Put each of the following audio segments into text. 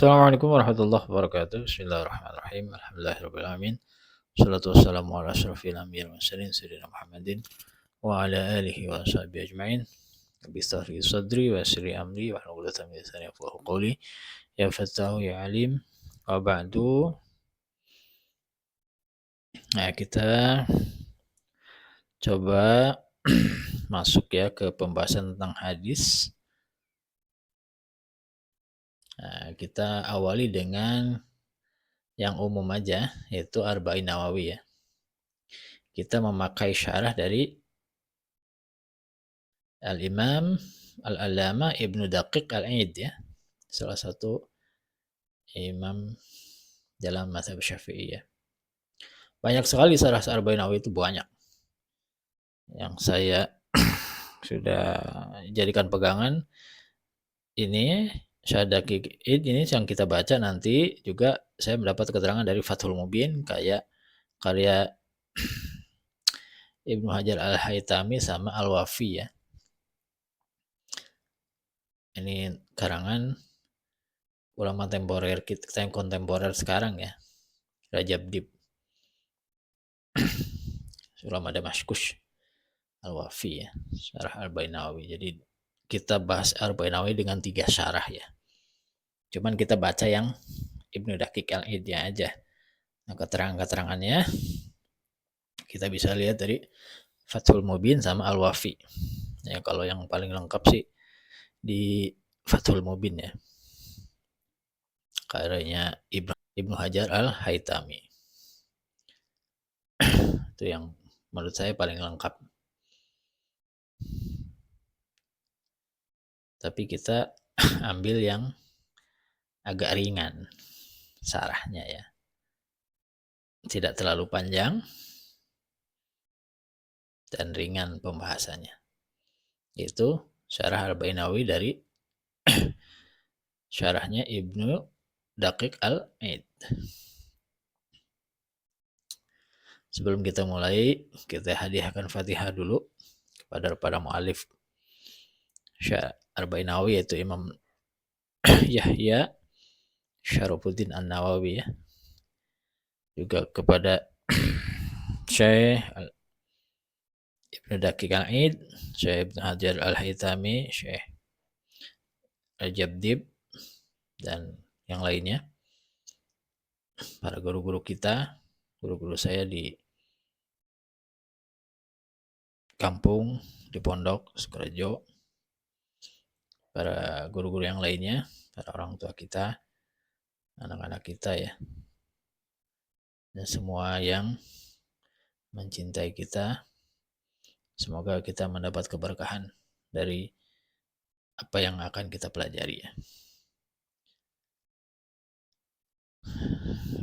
Assalamualaikum warahmatullahi wabarakatuh. Bismillahirrahmanirrahim. Alhamdulillahirabbil alamin. Wassalatu wassalamu ala asyrofil anbiya'i wal mursalin sayyidina Muhammadin wa ala alihi wa sahbihi ajmain. Rabbi shrah li sadri wa yassir li amri wahlul 'uqdatam min lisani yafqahu qawli. Ya Fattahu ya Alim. Wa ba'du. Nah, kita coba masuk ya ke pembahasan tentang hadis. Nah, kita awali dengan yang umum aja, yaitu Arba'in Nawawi ya. Kita memakai syarah dari Al-Imam Al-Allamah Ibnu Daqiq Al-Aid ya. Salah satu imam dalam mazhab Syafi'iyah. Banyak sekali syarah Arba'in Nawawi itu banyak. Yang saya sudah jadikan pegangan ini Syarah Daqiq ini yang kita baca nanti juga saya mendapat keterangan dari Fathul Mubin kayak karya Ibnu Hajar Al-Haytami sama Al-Wafi ya. Ini karangan ulama temporer kita yang kontemporer sekarang ya. Rajab Dib. Ulama Damaskus Al-Wafi ya. Syarah Arba'in Nawawi. Jadi kita bahas Arba'in Nawawi dengan 3 syarah ya. Cuman kita baca yang Ibnu Daqiq Al-Aidnya aja. Nah, keterangan-keterangannya kita bisa lihat dari Fathul Mubin sama Al-Wafi. Ya, kalau yang paling lengkap sih di Fathul Mubin ya. Karyanya Ibnu Hajar Al-Haytami. Itu yang menurut saya paling lengkap. Tapi kita ambil yang agak ringan syarahnya ya. Tidak terlalu panjang dan ringan pembahasannya. Itu syarah Arba'in Nawawi dari syarahnya Ibnu Daqiq Al-Aid. Sebelum kita mulai, kita hadiahkan Fatihah dulu kepada para mu'alif Syarah Arba'in Nawawi, yaitu Imam Yahya Syarafuddin An-Nawawi ya. Juga kepada Syekh Ibnu Daqiq Al-Aid, Syekh Ibnu Hajar Al-Haytami, Syekh Rajab Dib, dan yang lainnya. Para guru-guru kita, guru-guru saya di kampung, di pondok, Sukorejo, para guru-guru yang lainnya, para orang tua kita, anak-anak kita ya, dan semua yang mencintai kita. Semoga kita mendapat keberkahan dari apa yang akan kita pelajari ya.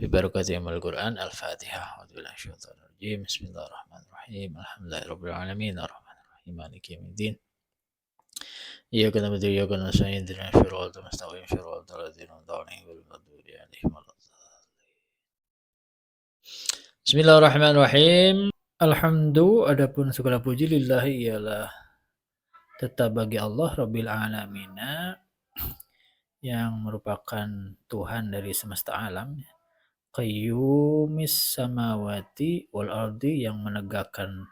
Bibarakatihi Quran Al-Fatihah. Bismillahirrahmanirrahim. Alhamdulillahirabbil alamin. Arrahmanirrahim. Maliki yaumiddin. Iyyaka na'budu wa iyyaka nasta'in. Ihdinas siratal mustaqim. Siratal ladzina an'amta 'alaihim ghairil maghdubi 'alaihim waladdallin. Bismillahirrahmanirrahim. Alhamdu, adapun segala puji lillahi ialah tetap bagi Allah Rabbil Alamin, yang merupakan Tuhan dari semesta alam, Qayyumis samawati wal ardi, yang menegakkan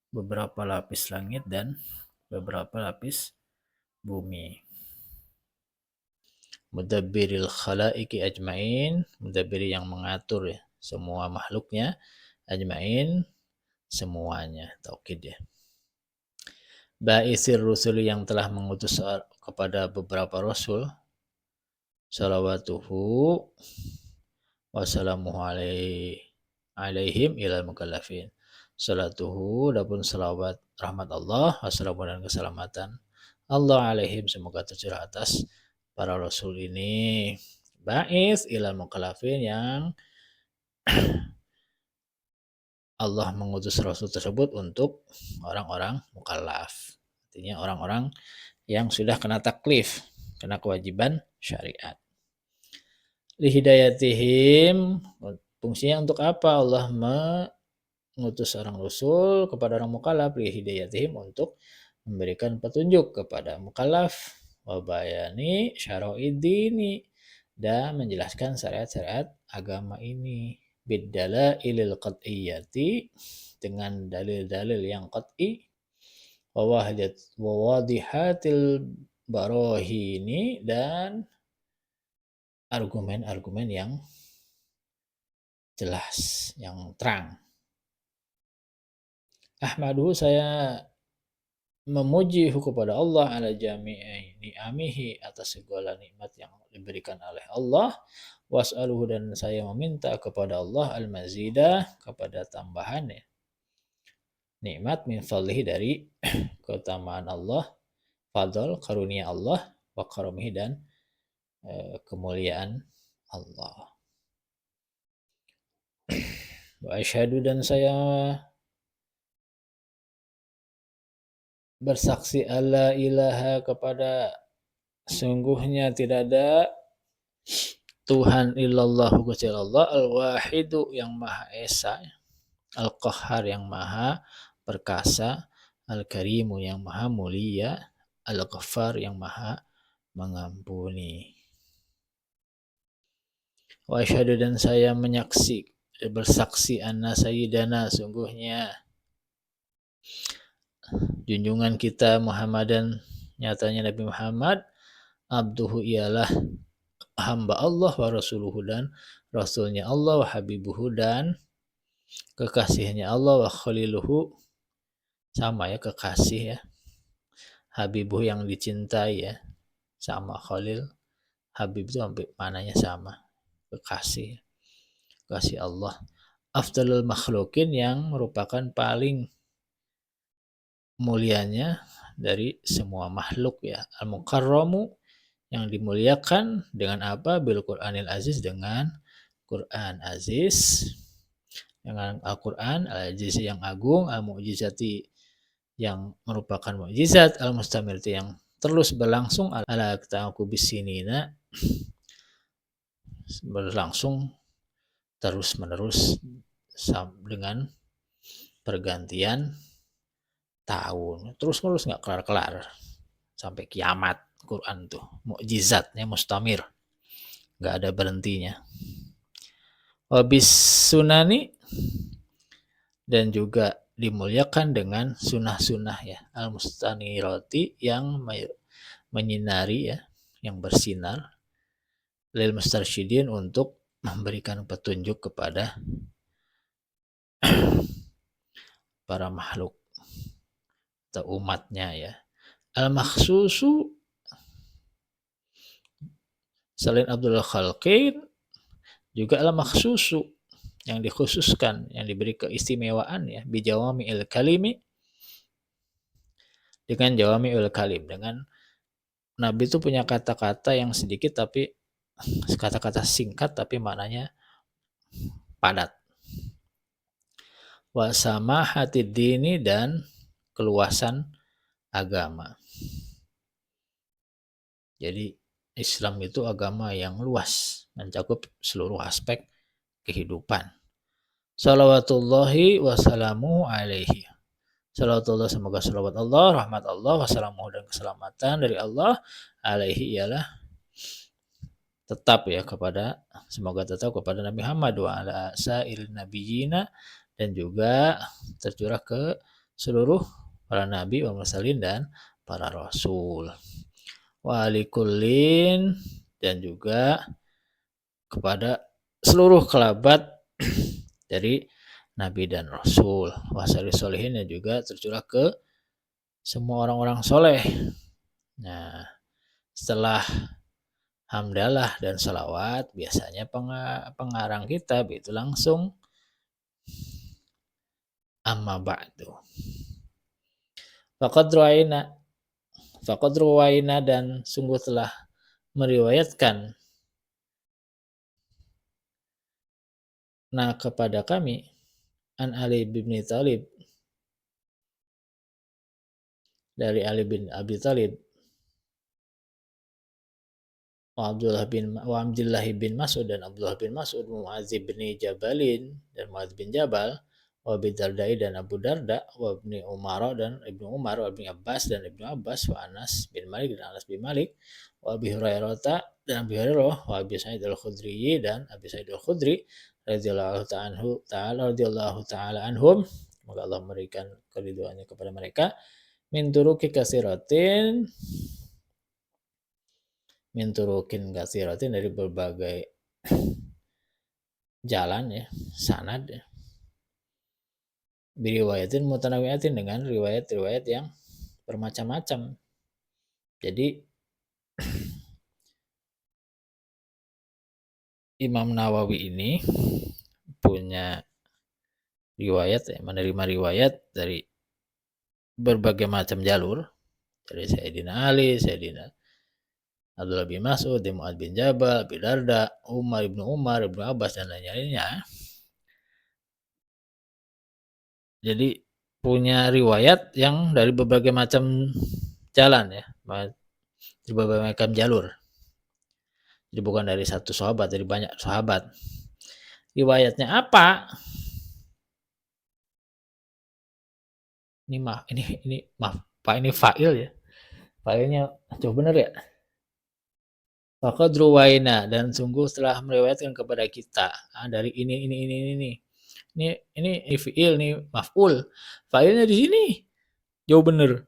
beberapa lapis langit dan beberapa lapis bumi. Mudabbiril khalaiqi ajmain, mudabbir yang mengatur ya semua makhluknya, ajmain semuanya, taukid ya. Ba'isir rusuli, yang telah mengutus kepada beberapa rasul, salawatuhu wassalamuhu alaihim ilal mukallafin. Salatuhu, dapun salawat rahmat Allah, wassalamu dan keselamatan Allah alaihim, semoga tercurah atas para rasul ini. Ba'is ilal mukallafin, yang Allah mengutus rasul tersebut untuk orang-orang mukallaf. Artinya orang-orang yang sudah kena taklif, kena kewajiban syariat. Lihidayatihim, fungsinya untuk apa Allah mengutus orang rasul kepada orang mukallaf? Lihidayatihim, untuk memberikan petunjuk kepada mukallaf, wa bayani syara'iddini, dan menjelaskan syariat-syariat agama ini biddalailil qat'iyyati, dengan dalil-dalil yang qat'i, wawadihatil barahini, dan argumen-argumen yang jelas, yang terang. Ahmaduhu, saya memuji kepada Allah ala jami'i ni'amihi, atas segala nikmat yang diberikan oleh Allah. Was'aluhu, dan saya meminta kepada Allah al-mazidah, kepada tambahan ya, nikmat, min fadlihi, dari keutamaan Allah, fadl, karunia Allah, wa karamihi, dan kemuliaan Allah. Wa asyhadu, dan saya bersaksi alla ilaha, kepada sungguhnya tidak ada Tuhan illallahu, kecuali Allah, al-wahidu, yang maha esa, al-qahhar, yang maha perkasa, al-karimu, yang maha mulia, al-ghaffar, yang maha mengampuni. Wa asyhadu, dan saya bersaksi anna sayyidana, sungguhnya junjungan kita Muhammadan, nyatanya Nabi Muhammad, abduhu, ialah hamba Allah, wa rasuluhu, dan rasulnya Allah, wa habibuhu, dan kekasihnya Allah, wa khaliluhu, sama ya, kekasih ya, habibuhu, yang dicintai ya, sama khalil, habib itu hampir mananya sama, kekasih, kekasih Allah. Afdalul makhlukin, yang merupakan paling mulianya dari semua makhluk ya, al-mukarramu, yang dimuliakan dengan apa? Bil Qur'anil Aziz, dengan Quran Aziz, dengan Al-Quran Al-Aziz yang agung, al-mu'jizati, yang merupakan mukjizat, al-mustamirti, yang terus berlangsung, ala ta'aqubisinina, berlangsung terus menerus dengan pergantian tahun, terus menerus, nggak kelar-kelar sampai kiamat. Quran tuh mukjizatnya mustamir, nggak ada berhentinya. Wabis sunani, dan juga dimuliakan dengan sunnah-sunnah ya, al mustanirati, yang menyinari ya, yang bersinar, lil mustarsyidin, untuk memberikan petunjuk kepada para makhluk atau umatnya ya. Al makhsusu, selain Abdul Khalqin, juga al makhsusu, yang dikhususkan, yang diberi keistimewaan ya, bijawami'il kalimi, dengan jawami'ul kalim, dengan Nabi itu punya kata-kata yang sedikit, tapi kata-kata singkat tapi maknanya padat. Wa samahatid dini, dan keluasan agama. Jadi Islam itu agama yang luas, mencakup seluruh aspek kehidupan. Salawatullahi wassalamu alaihi. Salawatullah, semoga salawat Allah, rahmat Allah, wassalamuhu, dan keselamatan dari Allah, alaihi, ialah tetap ya, semoga tetap kepada Nabi Muhammad, wa ala sa'il nabiyina, dan juga tercurah ke seluruh para nabi, wa mursalin, dan para rasul, wa alikullin, dan juga kepada seluruh kerabat dari nabi dan rasul, wasari solehin, dan juga tercurah ke semua orang-orang soleh. Nah, setelah hamdalah dan salawat, biasanya pengarang kitab itu langsung amma ba'du. Faqad ruwaina, dan sungguh telah meriwayatkan kepada kami, an Ali bin Thalib, dari Ali bin Abi Thalib, wa Abdullah bin Mas'ud, dan Abdullah bin Mas'ud, Mu'adz bin Jabalin, dan Mu'adz bin Jabal, wa Abi Dardai dan Abu Darda, wa Ibni Umar dan Ibnu Umar, wa Ibni Abbas dan Ibnu Abbas, wa Anas bin Malik dan Anas bin Malik, wa Abi Hurairah dan Abi Hurairah, wa Abi Sa'id al-Khudri dan Abi Sa'id al-Khudri radhiyallahu ta'ala anhum, semoga Allah memberikan keridhaannya kepada mereka, min turukin kasiratin dari berbagai jalan ya, sanad ya, biriwayatin mutanawiatin dengan riwayat-riwayat yang bermacam-macam. Jadi Imam Nawawi ini punya riwayat ya, menerima riwayat dari berbagai macam jalur, dari Sayyidina Ali, Sayyidina Abdullah bin Mas'ud, Mu'ad bin Jabal, Abi Darda, Ibnu Umar, Ibnu Abbas dan lain-lainnya. Jadi punya riwayat yang dari berbagai macam jalan ya, dari berbagai macam jalur. Jadi bukan dari satu sahabat, dari banyak sahabat. Riwayatnya apa? Ini maaf, Pak, ini fa'il ya. Fa'ilnya coba bener ya. Faqad ruwaina, dan sungguh telah meriwayatkan kepada kita dari ini. Ini fi'il, nih maf'ul. Fa'ilnya di sini. Jauh bener.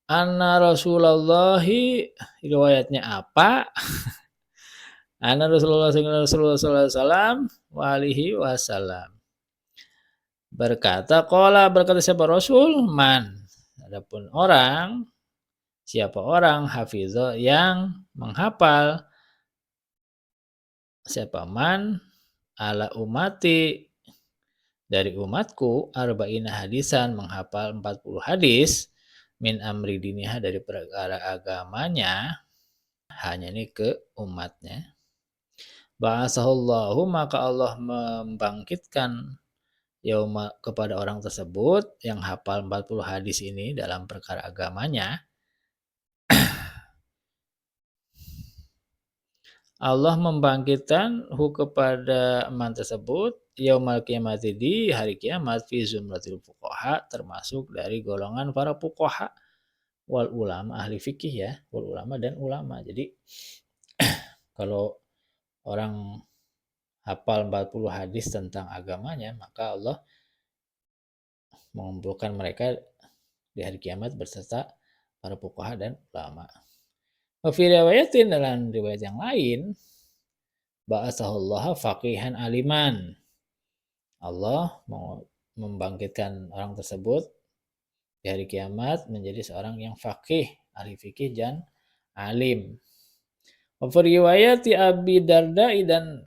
Anna Rasulullahi, riwayatnya apa? Anna Rasulullah sallallahu alaihi wasallam berkata, berkata siapa Rasul? Man. Adapun orang, siapa orang, hafizah yang menghafal, siapa man, ala umati, dari umatku, arba'ina hadisan, menghafal 40 hadis, min amri diniha, dari perkara agamanya, hanya ini ke umatnya. Ba'asahullahu, maka Allah membangkitkan yauma kepada orang tersebut yang hafal 40 hadis ini dalam perkara agamanya. Allah membangkitkan kepada man tersebut yaumal qiyamati, di hari kiamat, fi zumratil fuqaha, termasuk dari golongan para fuqaha, wal ulama, ahli fikih ya, wal ulama dan ulama. Jadi kalau orang hafal 40 hadis tentang agamanya, maka Allah mengumpulkan mereka di hari kiamat berserta para fuqaha dan ulama. Wa fi riwayatin, dalam riwayat yang lain, ba'atsahullaha faqihan aliman, Allah mau membangkitkan orang tersebut di hari kiamat menjadi seorang yang faqih, ahli fikih dan alim. Wa fi riwayati Abi Darda, dan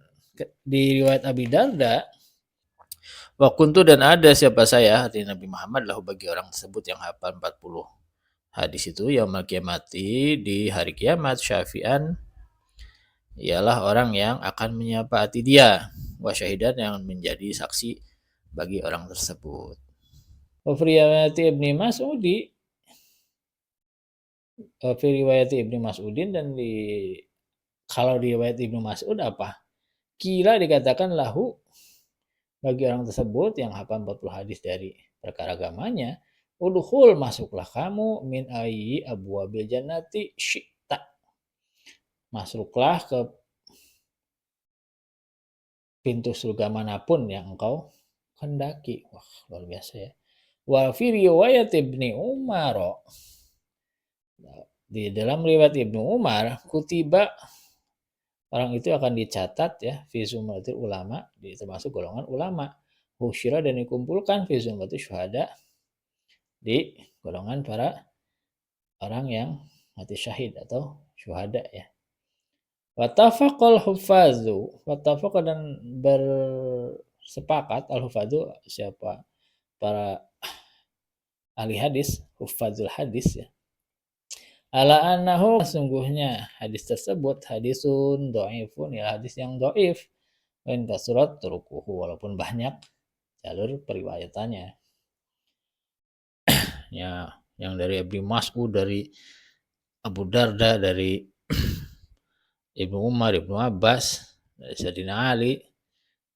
di riwayat Abi Darda, wa kuntu, dan ada siapa saya, artinya Nabi Muhammad, lahu bagi orang tersebut yang hafal 40 hadis itu, yaumul qiyamati, di hari kiamat, syafi'an, ialah orang yang akan menyafaati dia, wa syahidan, yang menjadi saksi bagi orang tersebut. Wa fi riwayati Ibni Mas'udi, fi riwayati Ibni Mas'udin, dan kalau di riwayat Ibnu Mas'ud apa? Kira dikatakan lahu, bagi orang tersebut yang hafal 40 hadis dari perkara agamanya, udkhul, masuklah kamu, min ayyi abwabil jannati syi'ta, masuklah ke pintu surga manapun yang engkau hendaki. Wah, luar biasa ya. Wa fi riwayat Ibni Umar, di dalam riwayat Ibnu Umar, kutiba, orang itu akan dicatat ya, fi zumratil ulama, termasuk golongan ulama, husyira, dan dikumpulkan, fi zumratil syuhada, di golongan para orang yang mati syahid atau syuhada ya. Wattafaqal huffazu, wattafaqa, dan bersepakat, al huffazu, siapa para ahli hadis, huffazul hadis ya, ala annahu, sungguhnya hadis tersebut hadisun dhaifun, ya hadis yang dhaif, wa in kasurat turuquhu, walaupun banyak jalur periwayatannya. Ya, yang dari Ibnu Mas'ud, dari Abu Darda, dari Ibnu Umar, Ibnu Abbas, dari Sayyidina Ali,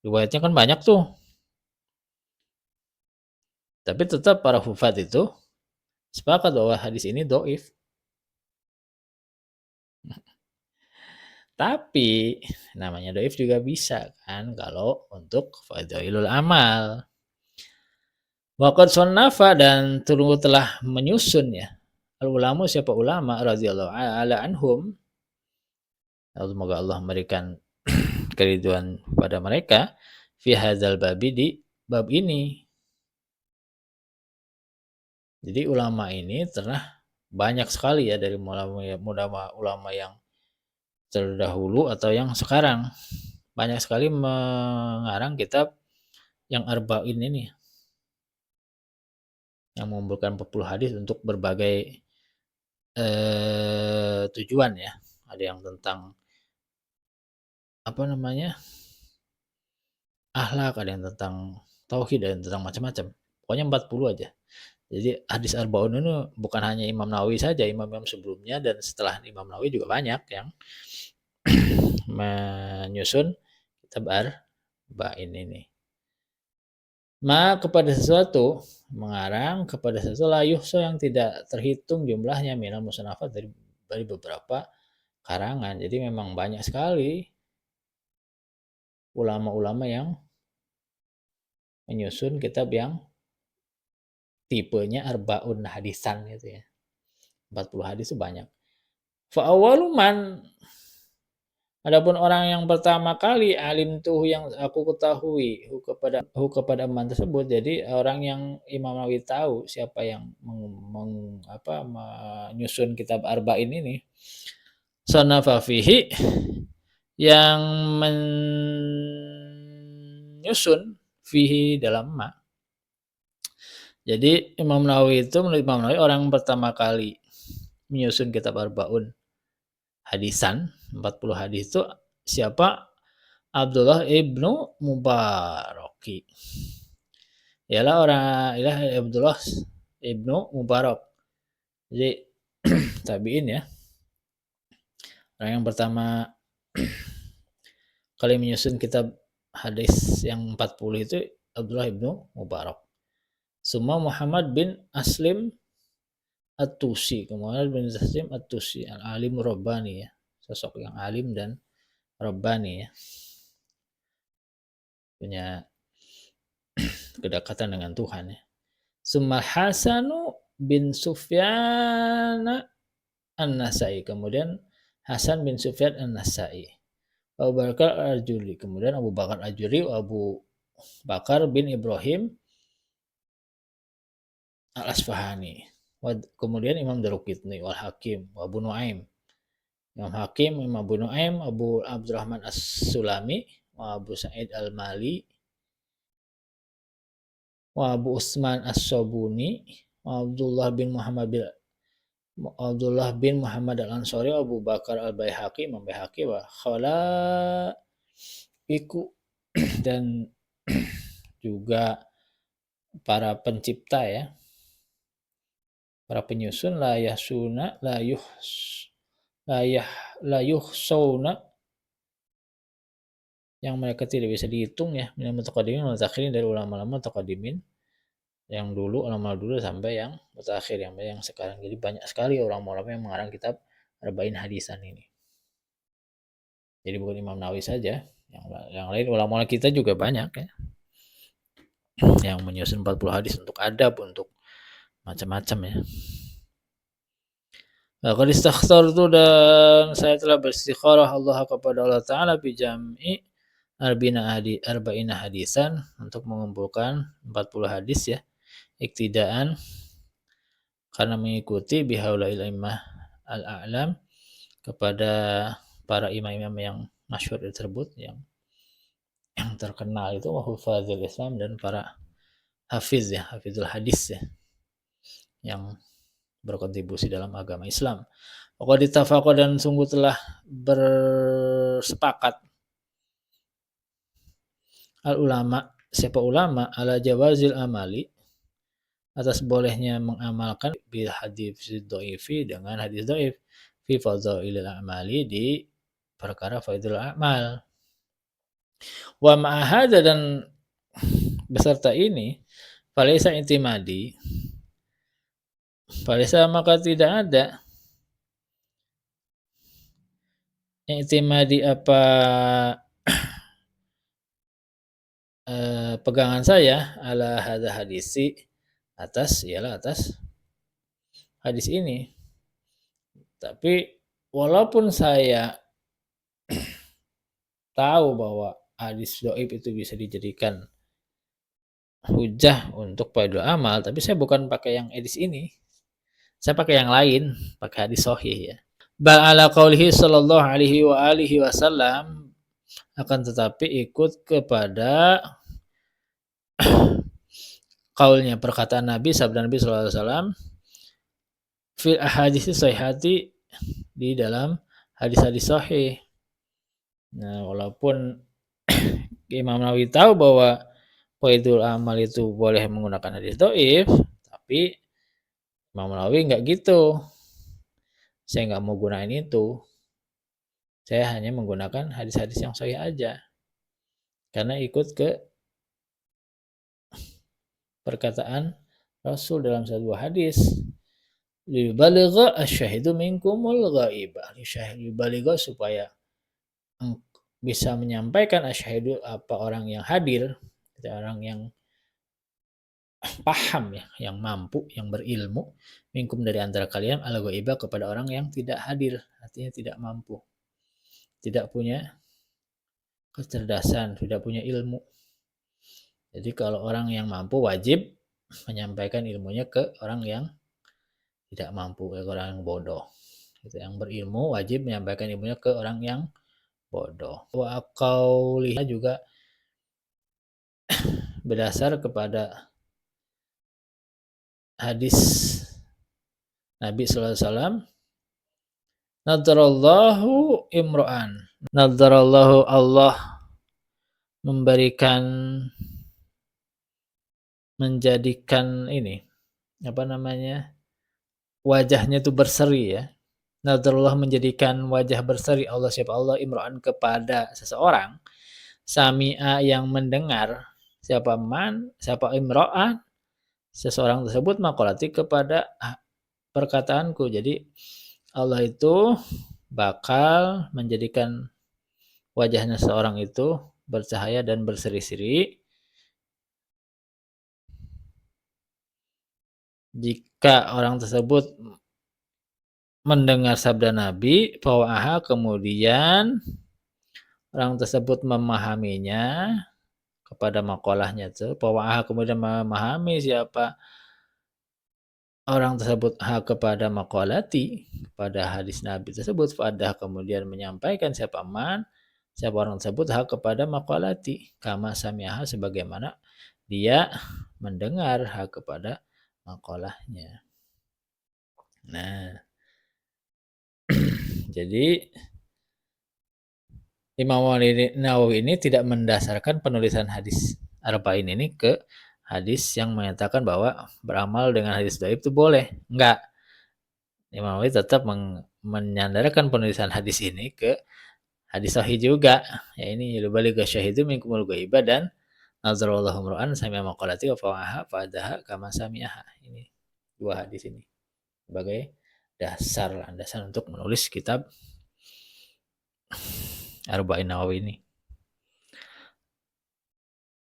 Riwayatnya kan banyak tuh. Tapi tetap para hufat itu sepakat bahwa hadis ini doif. Tapi namanya doif juga bisa kan kalau untuk fadhailul amal. Waqad sonnafa dan tunggu telah menyusun ya. Al ulama siapa ulama radhiyallahu ala anhum. Semoga Allah memberikan keriduan pada mereka fi hadzal babi di bab ini. Jadi ulama ini pernah banyak sekali ya dari ulama yang terdahulu atau yang sekarang. Banyak sekali mengarang kitab yang arba'in ini. Yang mengumpulkan 40 hadis untuk berbagai tujuan ya. Ada yang tentang apa namanya? Akhlak, ada yang tentang tauhid, ada yang tentang macam-macam. Pokoknya 40 aja. Jadi hadis arba'un ini bukan hanya Imam Nawawi saja, imam-imam sebelumnya dan setelah Imam Nawawi juga banyak yang menyusun kitab arba'in ini. Ma kepada sesuatu mengarang kepada sesuatu layuhso yang tidak terhitung jumlahnya minal musannafat dari beberapa karangan. Jadi memang banyak sekali ulama-ulama yang menyusun kitab yang tipenya arbaun hadisan gitu ya. 40 hadis itu banyak. Fa awaluman adapun orang yang pertama kali alim tuh yang aku ketahui kepada eman tersebut. Jadi orang yang Imam Nawawi tahu siapa yang menyusun kitab arba'in ini. Sanafa fihi yang menyusun fihi dalam ma. Jadi Imam Nawawi itu menurut Imam Nawawi orang pertama kali menyusun kitab arba'un hadisan 40 hadis itu siapa? Abdullah ibnu Mubaraki. Ialah Abdullah ibnu Mubarak. Jadi tabiin ya. Orang yang pertama kali menyusun kitab hadis yang 40 itu Abdullah ibnu Mubarak. Summa Muhammad bin Aslim At-Tusi. Kemudian bin Aslim At-Tusi, al-alim Rabbani ya. Sosok yang alim dan Rabbani ya. Punya kedekatan dengan Tuhan ya. Summa Hasanu bin Sufyan An-Nasai. Kemudian Hasan bin Sufyan An-Nasai. Abu Bakar Al-Ajuri. Kemudian Abu Bakar Al-Ajuri, Abu Bakar bin Ibrahim Al-Asfahani. Kemudian Imam Daruqutni wal Hakim wa Abu Nuaim. Imam Hakim, Imam Abu Nuaim, Abu Abdurrahman As-Sulami, wa Abu Sa'id Al-Mali, wa Abu Utsman As-Sabuni, wa Abdullah bin Muhammad Al-Ansari, Abu Bakar Al-Baihaqi, Imam Baihaqi, wa khalaiku dan juga para pencipta ya, para penyusun la yuhsauna yang mereka tidak bisa dihitung ya, minal mutaqaddimin wal mutakhirin, dari ulama-ulama mutaqaddimin yang dulu, ulama dulu sampai yang mutakhir yang sekarang. Jadi banyak sekali ulama-ulama yang mengarang kitab arba'in hadisan ini. Jadi bukan Imam Nawawi saja, yang lain ulama kita juga banyak ya. Yang menyusun 40 hadis untuk adab, untuk macam-macam ya. Qad istakhtartu dan saya telah beristikharah Allah kepada Allah Ta'ala bijam'i arba'ina hadisan untuk mengumpulkan 40 hadis ya. Iktidaan karena mengikuti bihaulail immah al-a'lam kepada para imam-imam yang masyhur tersebut yang terkenal itu hufazil Islam dan para hafiz ya, hafizul hadis ya, yang berkontribusi dalam agama Islam. Qad ittafaqa dan sungguh telah bersepakat al ulama, siapa ulama, ala jawazil amali, atas bolehnya mengamalkan bil hadis dhaifi dengan hadis dhaif fi fadhailil a'mali, di perkara fadhilul a'mal. Wa ma'a dan beserta ini falaisa intimadi, falaisa maka tidak ada intimadi apa pegangan saya ala hadza hadisi atas hadis ini. Tapi walaupun saya tahu bahwa hadis dhaif itu bisa dijadikan hujah untuk fardhu amal, tapi saya bukan pakai yang hadis ini. Saya pakai yang lain, pakai hadis sahih ya. Bal ala qaulihi sallallahu alaihi wa alihi wasallam, akan tetapi ikut kepada kaulnya, perkataan Nabi, sabda Nabi sallallahu alaihi wasallam fil ahadits sahihati, di dalam hadis-hadis sahih. Nah, walaupun Imam Nawawi tahu bahwa fardhu amal itu boleh menggunakan hadis dhaif, tapi Imam Nawawi nggak gitu. Saya nggak mau gunain itu. Saya hanya menggunakan hadis-hadis yang sahih aja. Karena ikut ke perkataan Rasul dalam sebuah hadis. Libaligha asyahidu minkumul ghaibah. Libaligha supaya bisa menyampaikan asyahidu apa orang yang hadir, orang yang paham ya, yang mampu, yang berilmu, minkum dari antara kalian al ghaibah kepada orang yang tidak hadir, artinya tidak mampu, tidak punya kecerdasan, tidak punya ilmu. Jadi kalau orang yang mampu wajib menyampaikan ilmunya ke orang yang tidak mampu, ke orang yang bodoh. Gitu. Yang berilmu wajib menyampaikan ilmunya ke orang yang bodoh. Wa qauliha juga berdasar kepada hadis Nabi sallallahu alaihi wasallam, nadarallahu imro'an. Nadarallahu, Allah memberikan, menjadikan ini apa namanya, wajahnya itu berseri ya. Nadarullah menjadikan wajah berseri Allah, siapa Allah, imro'an kepada seseorang, sami'a yang mendengar, siapa imro'an, seseorang tersebut, maqalati kepada perkataanku. Jadi Allah itu bakal menjadikan wajahnya seorang itu bercahaya dan berseri-seri jika orang tersebut mendengar sabda Nabi, fawa'aha, kemudian orang tersebut memahaminya kepada makolahnya itu, fawa'aha, kemudian memahami siapa orang tersebut kepada makolati, kepada hadis Nabi tersebut, fadah, kemudian menyampaikan siapa orang tersebut kepada makolati, kama sami'aha, sebagaimana dia mendengar kepada makolahnya. Nah, jadi Imam Nawawi ini tidak mendasarkan penulisan hadis arba'in ini ke hadis yang menyatakan bahwa beramal dengan hadis dhaif itu boleh. Enggak. Imam Nawawi tetap menyandarkan penulisan hadis ini ke hadis sahih juga. Ya ini baligha syahidu minkumul ghaibah dan nazarallahu imra'an sami'a maqalati wa fa'aha fa'adaha kama sami'aha. Ini dua hadis ini sebagai dasar, landasan untuk menulis kitab Arba'in Nawawi ini.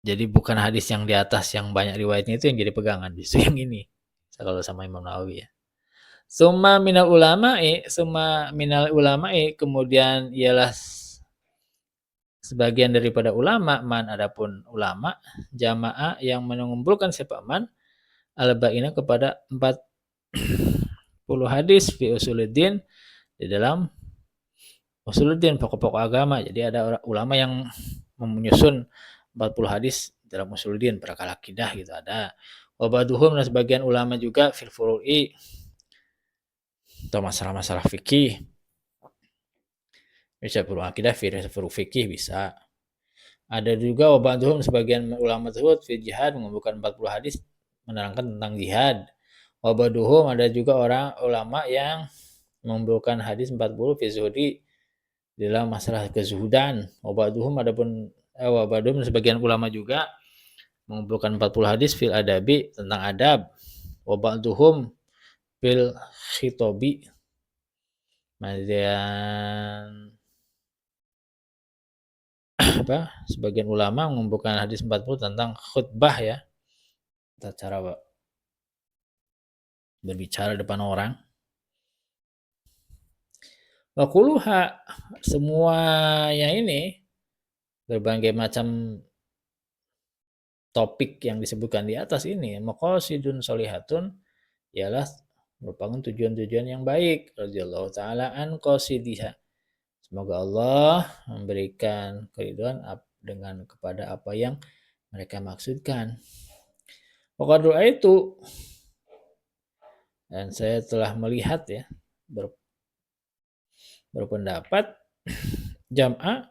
Jadi bukan hadis yang di atas yang banyak riwayatnya itu yang jadi pegangan, justru yang ini. Kalau sama Imam Nawawi ya. Summa minal ulama'i, kemudian ialah sebagian daripada ulama, man adapun ulama, jamaah yang mengumpulkan siapa man al-ba'ina kepada 40 hadis fi usuluddin, di dalam usuluddin, pokok-pokok agama. Jadi ada ulama yang menyusun 40 hadis dalam usuluddin, perkara akidah gitu ada. Wa ba'duhum, dan sebagian ulama juga fil furu'i, atau masalah-masalah fikih. Bisa furu' akidah, furu' fikih bisa. Ada juga wa ba'duhum, sebagian ulama tersebut fi jihad, mengumpulkan 40 hadis menerangkan tentang jihad. Wa ba'duhum, ada juga orang ulama yang mengumpulkan hadis 40 fi zuhdi, dalam masalah kezuhudan. Wa ba'duhum, adapun wa ba'dhum sebagian ulama juga mengumpulkan 40 hadis fil adabi tentang adab, wa ba'dhum fil khitobi. Kemudian sebagian ulama mengumpulkan hadis 40 tentang khutbah ya, tata cara berbicara depan orang. Wa kulluha, semuanya ini berbagai macam topik yang disebutkan di atas ini maqasidun sholihatun, ialah merupakan tujuan-tujuan yang baik. Radhiyallahu taala an qasidiha, semoga Allah memberikan keridhaan dengan kepada apa yang mereka maksudkan. Wa qad itu, dan saya telah melihat ya, berpendapat jam'a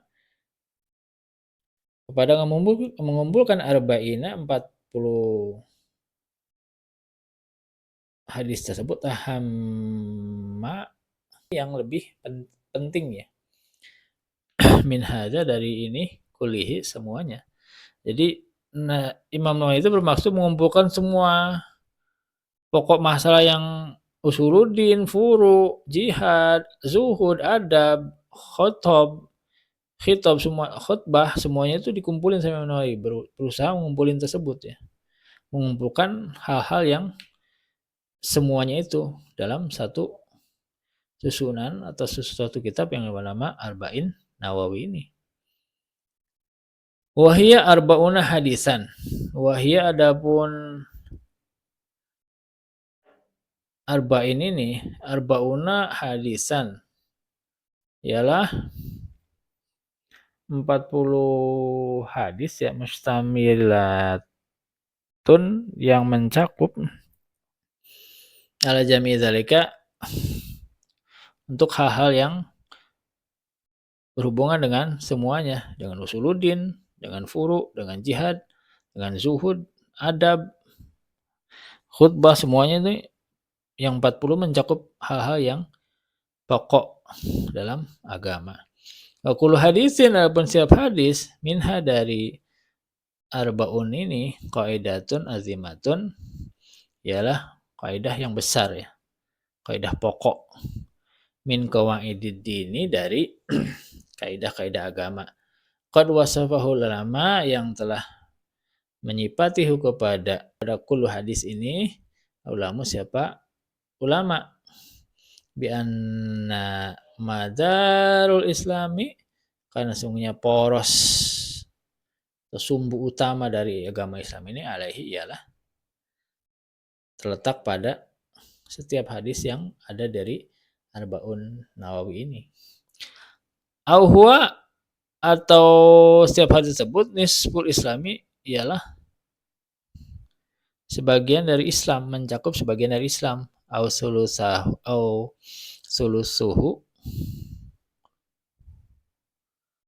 kepada mengumpulkan arba'ina 40 hadis tersebut ahamma, yang lebih penting ya, min hadza, dari ini, kulihi, semuanya. Jadi Imam Nawawi itu bermaksud mengumpulkan semua pokok masalah yang usuluddin, furu, jihad, zuhud, adab, khitab, semua khutbah, semuanya itu dikumpulin sama Imam Nawawi, berusaha mengumpulin tersebut ya. Mengumpulkan hal-hal yang semuanya itu dalam satu susunan atau suatu kitab yang bernama Arba'in Nawawi ini. Wahia arba'una hadisan. Wahia, adapun arba'in ini, arba'una hadisan, ialah 40 hadis ya, mustamilatun, yang mencakup ala jami' dzalika, untuk hal-hal yang berhubungan dengan semuanya, dengan usuluddin, dengan furu, dengan jihad, dengan zuhud, adab, khutbah, semuanya itu yang 40 mencakup hal-hal yang pokok dalam agama. Wa kullu hadisin, adapun setiap hadis, minha, dari arba'un ini, qaidatun azimatun, ialah kaidah yang besar ya, kaidah pokok, min qawaidid dini, dari kaidah-kaidah agama. Qad wasafahu ulama, yang telah menyipati kepada kullu hadis ini, ulama siapa? Ulama. Bi anna madarul islami, karena sungguhnya poros atau sumbu utama dari agama Islam ini, alaihi, ialah terletak pada setiap hadis yang ada dari Arba'un Nawawi ini. Au huwa, atau setiap hadis tersebut, nisful islami, ialah sebagian dari Islam, mencakup sebagian dari Islam. Au sulusuhu,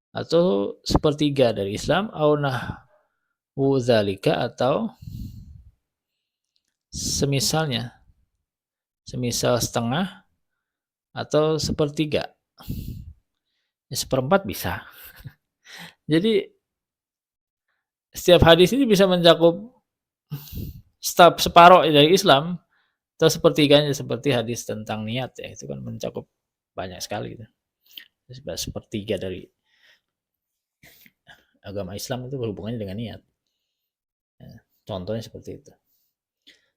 atau sepertiga dari Islam. Au nahwu dzalika, atau semisalnya, semisal setengah atau sepertiga, seperempat bisa. Jadi setiap hadis ini bisa mencakup separuh dari Islam, atau sepertiganya, seperti hadis tentang niat ya, itu kan mencakup banyak sekali gitu. Sepertiga dari agama Islam itu berhubungannya dengan niat. Contohnya seperti itu.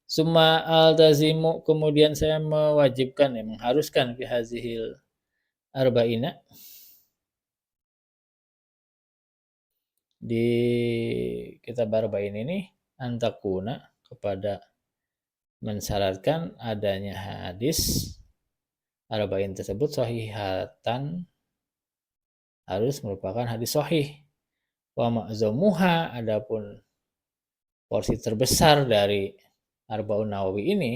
Summa altazimu, kemudian saya mewajibkan ya, mengharuskan fi hazihil arba'ina, di kitab arba'in ini, antakuna, kepada mensyaratkan adanya hadis arba'in tersebut sahihatan, harus merupakan hadis sahih. Wa ma'zamuha, adapun porsi terbesar dari Arba'un Nawawi ini,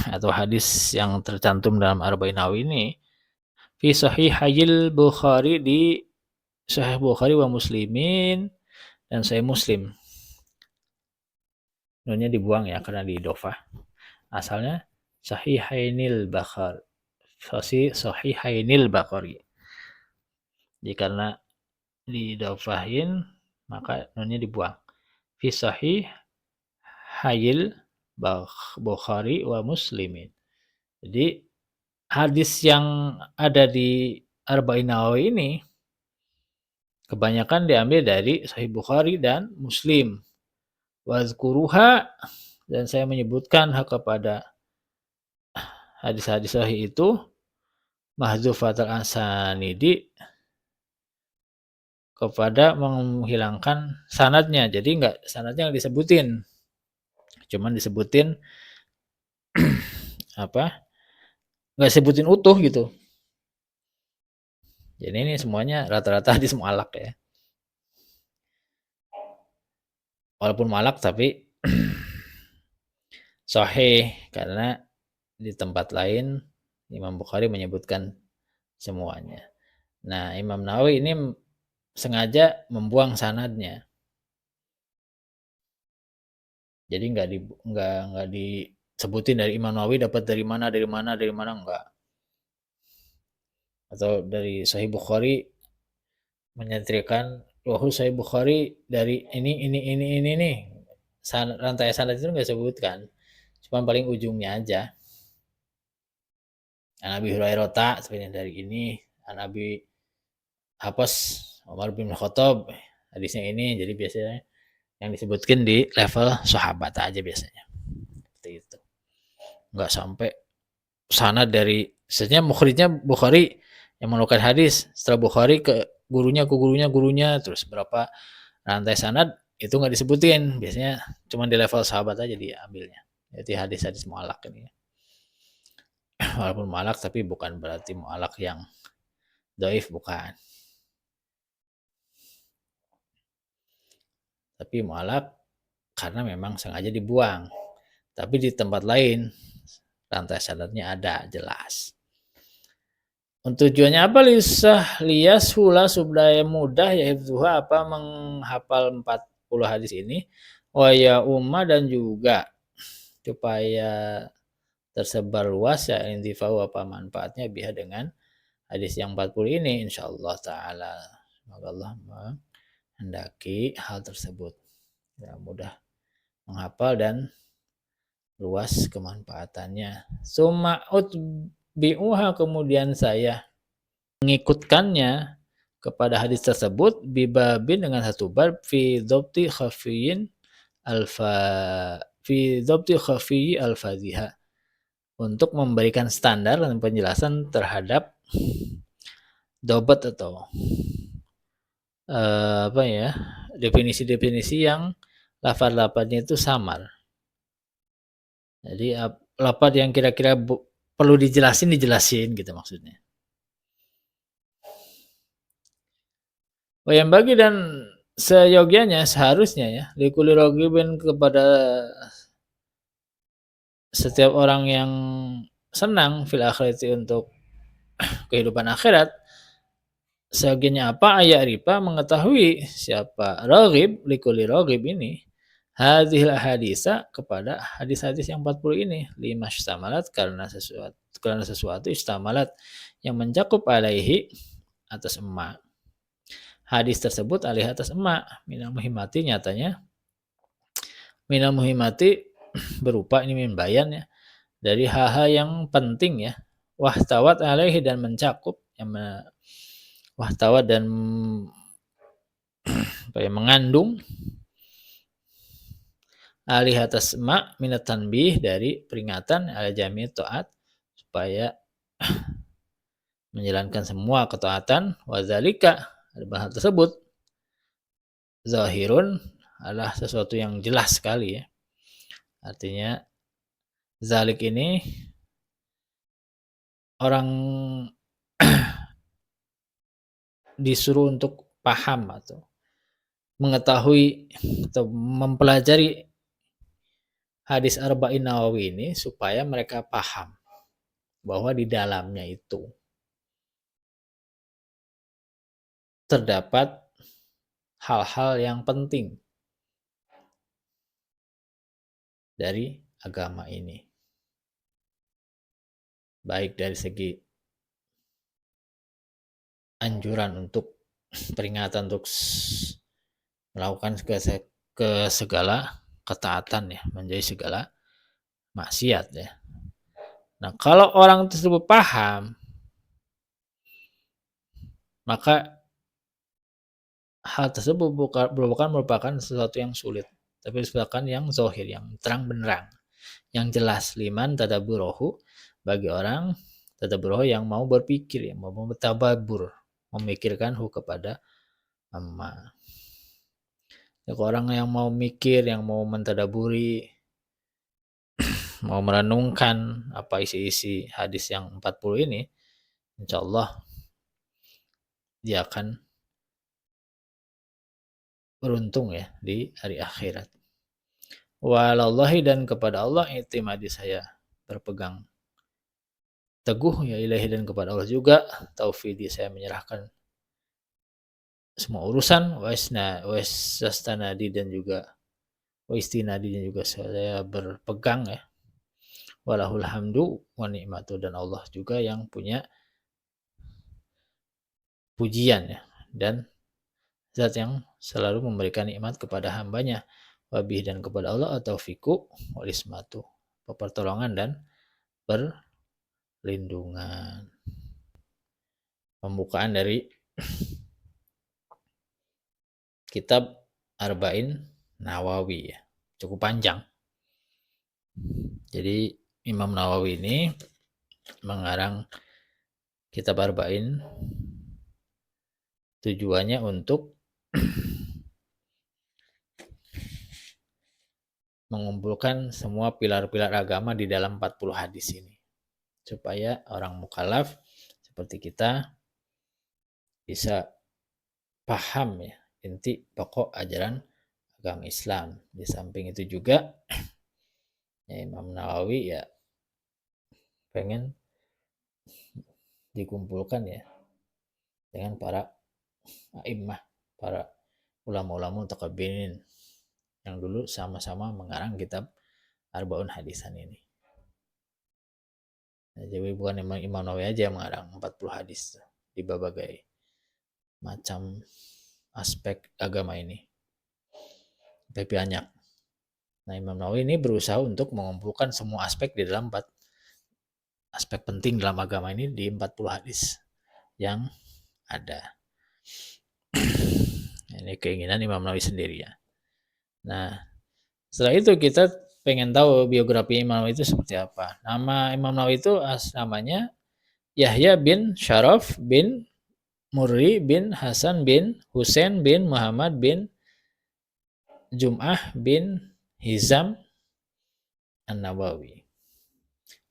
atau hadis yang tercantum dalam Arba'in Nawawi ini, fi sahihayil Bukhari, di Sahih Bukhari, wa Muslimin, dan Sahih Muslim. Nunnya dibuang ya karena diidofah. Asalnya Sahihainil Bukhari. Sahihainil Bukhari. Jadi karena didofahin, maka nunnya dibuang. Fi sahih hayil Bukhari wa Muslimin. Jadi hadis yang ada di Arba'in Nawawi ini kebanyakan diambil dari Sahih Bukhari dan Muslim. Wazkuruha, dan saya menyebutkan kepada hadis-hadis sahih itu mahzufatul asanidi, kepada menghilangkan sanadnya. Jadi enggak sanadnya yang disebutin. Cuman disebutin apa? Enggak sebutin utuh gitu. Jadi ini semuanya rata-rata hadis mu'allaq ya. Walaupun mu'allaq tapi sahih, karena di tempat lain Imam Bukhari menyebutkan semuanya. Nah, Imam Nawawi ini sengaja membuang sanadnya. Jadi enggak disebutin dari Imam Nawawi dapat dari mana enggak. Atau dari Sahih Bukhari menyantrikan wahyu Sahih Bukhari dari ini nih. Rantai sanad itu enggak sebutkan. Cuma paling ujungnya aja. An Abi Hurairah sebenarnya dari ini, An Abi Hafs Umar bin Khattab hadisnya ini, jadi biasanya yang disebutkan di level sahabat aja biasanya. Seperti itu. Enggak sampai sanad dari sebenarnya mukhrijnya Bukhari yang menukar hadis, setelah Bukhari ke gurunya terus berapa rantai sanad itu enggak disebutin, biasanya cuma di level sahabat aja dia ambilnya. Jadi hadis-hadis mu'allaq ini. Walaupun mu'allaq tapi bukan berarti mu'allaq yang dhaif, bukan. Tapi mu'allaq karena memang sengaja dibuang. Tapi di tempat lain rantai sanadnya ada jelas. Untuk tujuannya apa? Lias hula supaya mudah ya hifdzuha, apa menghafal 40 hadis ini, wa ya umma, dan juga supaya tersebar luas ya intifau, apa manfaatnya biha dengan hadis yang 40 ini insyaallah taala. Semoga Allah menghendaki hal tersebut. Ya, mudah menghafal dan luas kemanfaatannya. Summa utbi'uha, kemudian saya mengikutkannya kepada hadis tersebut bibabin, dengan satu bab fi dhabti khafiyin al-fadhiha, untuk memberikan standar dan penjelasan terhadap dobat atau apa ya, definisi-definisi yang lafaz-lafaznya itu samar. Jadi lafaz yang kira-kira perlu dijelasin gitu maksudnya. Yang bagi, dan seyogianya, seharusnya ya, likuli rogibin, kepada setiap orang yang senang fil akhirati, untuk kehidupan akhirat, seyogianya apa? Ayat ripa, mengetahui siapa rogib, likuli rogib ini, hadhil hadisa, kepada hadis-hadis yang 40 ini, lima istamalat, karena sesuatu istamalat yang mencakup alaihi, atas emak. Hadis tersebut alih atas emak, minal muhimati, nyatanya minal muhimati berupa ini min bayan ya, dari hal-hal yang penting ya, wahtawat alaihi, dan mencakup, yang wahtawat dan mengandung, alih atas emak, minat tanbih, dari peringatan ala jami' taat, supaya menjalankan semua ketaatan, wazalika, hal tersebut zahirun, adalah sesuatu yang jelas sekali ya. Artinya zalik ini orang disuruh untuk paham atau mengetahui atau mempelajari hadis Arba'in Nawawi ini, supaya mereka paham bahwa di dalamnya itu terdapat hal-hal yang penting dari agama ini, baik dari segi anjuran untuk peringatan untuk melakukan ke segala ketaatan ya, menjauhi segala maksiat ya. Nah, kalau orang tersebut paham, maka hal tersebut bukan merupakan sesuatu yang sulit, tapi merupakan yang zohir, yang terang benderang, yang jelas. Liman tadaburohu, bagi orang tadaburohu yang mau berpikir, yang mau bertababur, memikirkan kepada amma. Ya, orang yang mau mikir, yang mau mentadaburi, mau merenungkan apa isi-isi hadis yang 40 ini, insya Allah dia akan beruntung ya di hari akhirat. Walallahi, dan kepada Allah i'timadi, saya berpegang teguh ya, ilahi, dan kepada Allah juga taufidi, saya menyerahkan semua urusan, wastanadi, dan juga waistinadi, dan juga saya berpegang ya, walahul hamdu wa ni'matu, dan Allah juga yang punya pujian ya, dan zat yang selalu memberikan nikmat kepada hambanya. Wabih, dan kepada Allah at-taufiqu walismatu, pertolongan dan perlindungan. Pembukaan dari kitab Arba'in Nawawi ya, cukup panjang. Jadi Imam Nawawi ini mengarang kitab Arba'in tujuannya untuk mengumpulkan semua pilar-pilar agama di dalam 40 hadis ini, supaya orang mukallaf seperti kita bisa paham ya inti pokok ajaran agama Islam. Di samping itu juga ya, Imam Nawawi ya pengen dikumpulkan ya dengan para a'immah, para ulama-ulama mutaqabbilin yang dulu sama-sama mengarang kitab Arba'un Hadisan ini. Nah, jadi bukan Imam Nawawi aja yang mengarang 40 hadis di berbagai macam aspek agama ini, tapi banyak. Nah, Imam Nawawi ini berusaha untuk mengumpulkan semua aspek di dalam aspek penting dalam agama ini di 40 hadis yang ada. Ini keinginan Imam Nawawi sendiri ya. Nah, setelah itu kita pengen tahu biografi Imam Nawawi itu seperti apa. Nama Imam Nawawi itu namanya Yahya bin Syaraf bin Murri bin Hasan bin Husain bin Muhammad bin Jum'ah bin Hizam An-Nawawi.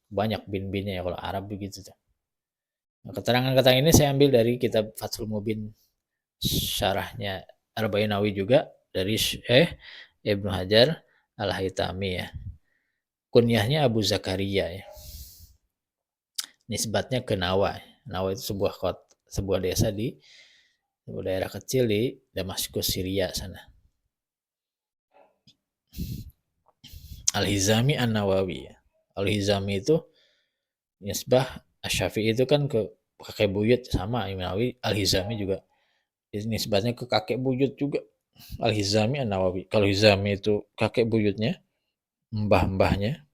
Banyak bin-binnya ya kalau Arab begitu tuh. Nah, keterangan-keterangan ini saya ambil dari kitab Fathul Mubin, syarahnya Arba'in Nawawi, juga dari Syekh Ibnu Hajar Al-Haytami ya. Kunyahnya Abu Zakaria ya. Nisbatnya ke Nawa. Nawa itu sebuah desa di sebuah daerah kecil di Damaskus, Syria sana. Al-Hizami An-Nawawi ya. Al-Hizami itu nisbah Asy-Syafi'i itu kan ke kakek buyut, sama Imam Nawawi Al-Hizami juga nisbatnya ke kakek buyut juga. Al-Hizami An-Nawawi. Kalau Hizami itu kakek buyutnya, mbah-mbahnya.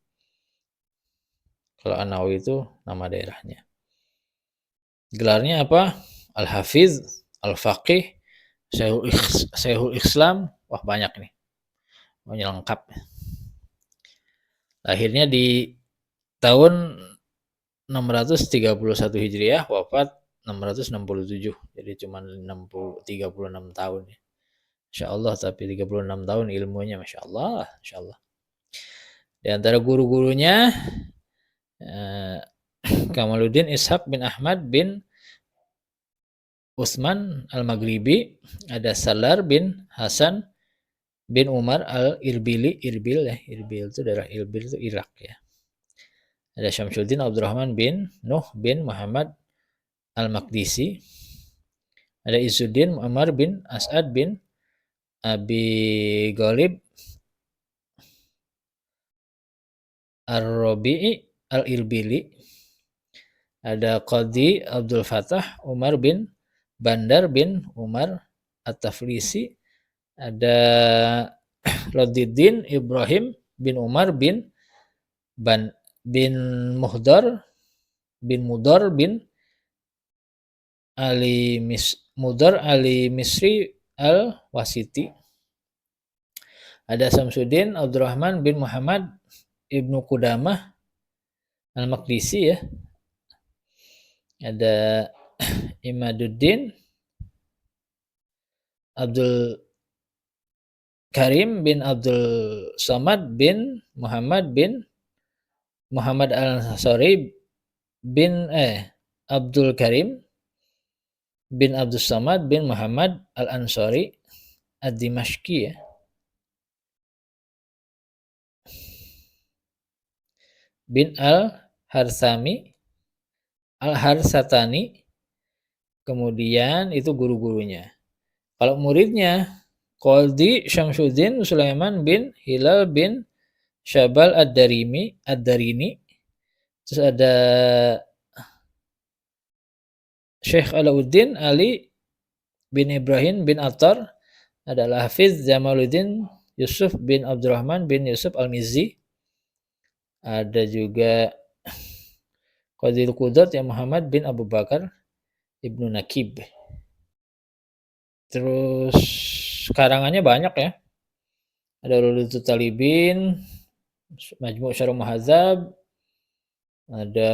Kalau An-Nawawi itu nama daerahnya. Gelarnya apa? Al-Hafiz, Al-Faqih, Syekhul Islam. Wah, banyak nih. Banyak lengkap. Lahirnya di tahun 631 Hijriah, wafat 667. Jadi cuma 36 tahun ya. Masya Allah, tapi 36 tahun ilmunya, Masya Allah, Masya Allah. Di antara guru-gurunya Kamaluddin Ishaq bin Ahmad bin Utsman Al-Maghribi, ada Salar bin Hasan bin Umar Al-Irbili. Irbil ya, Irbil itu daerah Irbil itu Irak ya. Ada Syamsuddin Abdurrahman bin Nuh bin Muhammad Al-Maqdisi. Ada Izzuddin Muammar bin As'ad bin Abi Ghalib Ar-Rabi'i Al-Irbili. Ada Qadhi Abdul Fattah Umar bin Bandar bin Umar At-Taflisi, ada Rodiddin Ibrahim bin Umar bin Mudar bin Mudar Ali Misri Al-Wasiti. Ada Samsuddin Abdurrahman bin Muhammad Ibnu Qudamah Al-Maqdisi ya. Ada Imaduddin Abdul Karim bin Abdul Samad bin Muhammad Al-Ansari bin Abdul Karim bin Abdul Samad bin Muhammad Al-Ansari Ad-Dimashqi ya. Bin Al-Harsatani, kemudian itu guru-gurunya. Kalau muridnya Qadhi Syamsuddin Sulaiman bin Hilal bin Syabal Ad-Darini, terus ada Syekh Alauddin Ali bin Ibrahim bin Attar, ada Al-Hafiz Jamaluddin Yusuf bin Abdurrahman bin Yusuf Al-Mizzi, ada juga Qadhil Qudat yang Muhammad bin Abu Bakar Ibnu Nakib. Terus karangannya banyak ya. Ada Rulutul Talibin, Majmu' Syarah Muhadzab, ada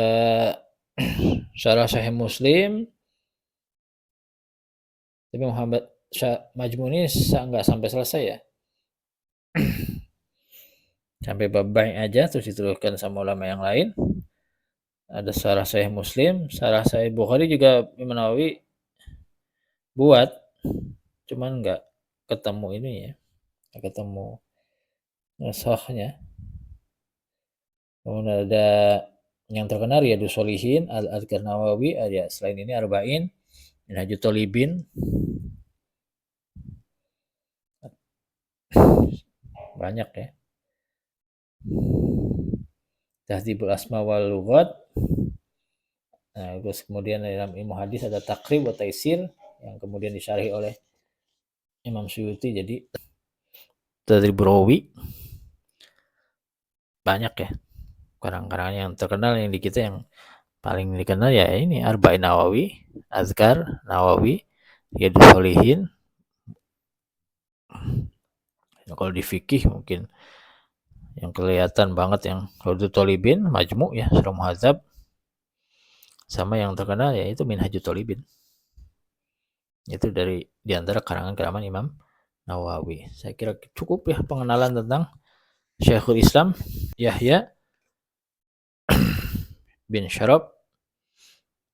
Syarah Sahih Muslim. Tapi Muhammad Majmu' ini nggak sampai selesai ya. Sampai bab bai' aja, terus diteruskan sama ulama yang lain. Ada Syarah Sahih Muslim, Syarah Sahih Bukhari juga Imam Nawawi buat, cuman nggak ketemu ini ya, nggak ketemu sahnya. Kemudian ada yang terkenal Riyadhus Shalihin, Al-Adhkar Nawawi, ada selain ini Arba'in, Minhajut Thalibin, banyak ya. Tahdzibul Asma wal Lughat. Nah, terus kemudian dalam ilmu hadis ada Taqrib wa Taisir yang kemudian disyarahi oleh Imam Suyuti jadi Tadrib Rawi. Banyak ya karang-karang yang terkenal yang di kita, yang paling dikenal ya ini Arba'in Nawawi, Azkar Nawawi, Riyadhus Shalihin. Kalau di fikih mungkin yang kelihatan banget yang Riyadhus Thalibin, Majmu' ya, Syarah Muhadzab, sama yang terkenal yaitu Minhajut Thalibin. Itu dari diantara karangan-karangan Imam Nawawi. Saya kira cukup ya pengenalan tentang Syekhul Islam Yahya bin Syaraf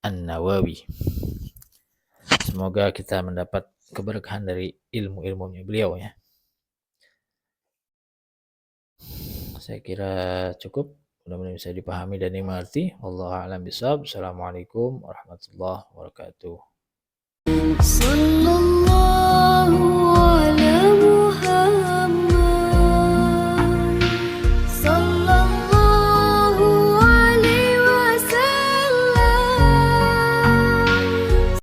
An-Nawawi. Semoga kita mendapat keberkahan dari ilmu-ilmunya beliau ya. Saya kira cukup, mudah-mudahan bisa dipahami dan dimengerti. Wallahu a'lam bishawab. Assalamualaikum warahmatullahi wabarakatuh.